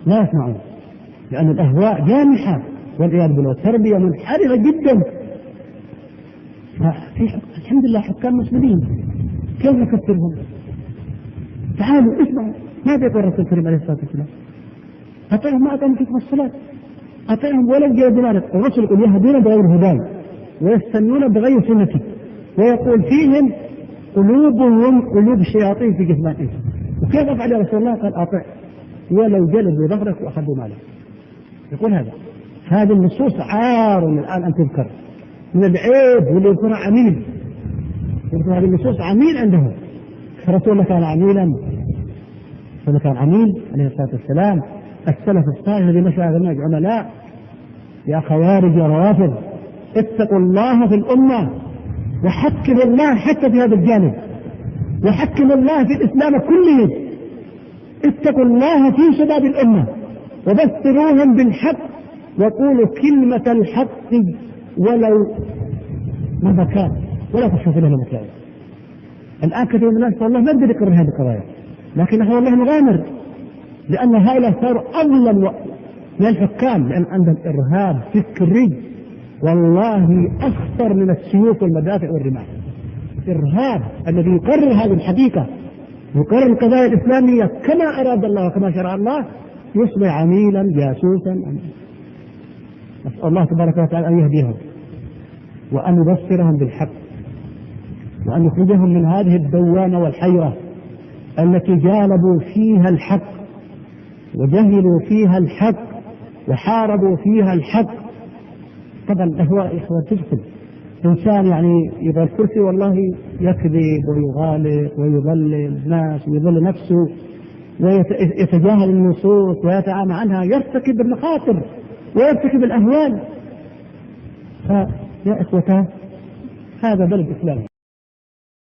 لا يسمعون، لأن الأهواء جامحة والعياذ بالله، تربية منحرفة جدا. الحمد لله حكام مسلمين، كيف نكفرهم؟ تعالوا اسمعوا ماذا يقول الرسول الكريم عليه الصلاة والسلام: أطيعهم ما أطعم فيكم الصلاة، أطيعهم ولو جاء دمارك. الرسول يقول: يهدون بغير هداي ويستنون بغير سنتي، ويقول فيهم قلوبهم قلوب الشياطين في جثمان إنس. وكيف أفعل يا رسول الله؟ قال: أطع ولو جلبوا ظهرك وأخذوا مالك. يقول هذه النصوص عار الآن أن تذكر، من العيب واللي يكون عميل. هذه النصوص عميل عندهم. رسول الله كان عميلا، رسول كان عميل عليه الصلاة والسلام. السلف الصالح الذي مشى على المنهج عملاء. يا خوارج يا روافض، اتقوا الله في الأمة وحكموا الله حتى في هذا الجانب، وحكموا الله في الإسلام كله. اتقوا الله في شباب الأمة وبشروهم بالحق وقولوا كلمة الحق ولو ماذا كان، ولا تخشوا له المكان. الآن كثير من الناس والله ما يقدر يقرر هذه القضايا، لكن هو والله مغامر، لأن هؤلاء صاروا أظلم من الحكام، لأن عندهم إرهاب فكري والله أخطر من السيوف والمدافع والرماح. إرهاب الذي يقرر هذه الحقيقة، يقرر القضايا الإسلامية كما أراد الله وكما شرع الله، يصبح عميلا جاسوسا. نسأل الله تبارك وتعالى أن يهديهم وأن يبصرهم بالحق، وأن يخرجهم من هذه الدوامة والحيرة التي جالبوا فيها الحق وجهلوا فيها الحق وحاربوا فيها الحق. طبعا الأهواء إخوة تدخل إنسان يعني يبغى الكرسي والله يكذب ويغالط ويضلل الناس ويضل نفسه ويتجاهل النصوص ويتعامى عنها، يرتكب المخاطر ويرتكب الأهوال. فيا إخوتان هذا بلد إسلامي.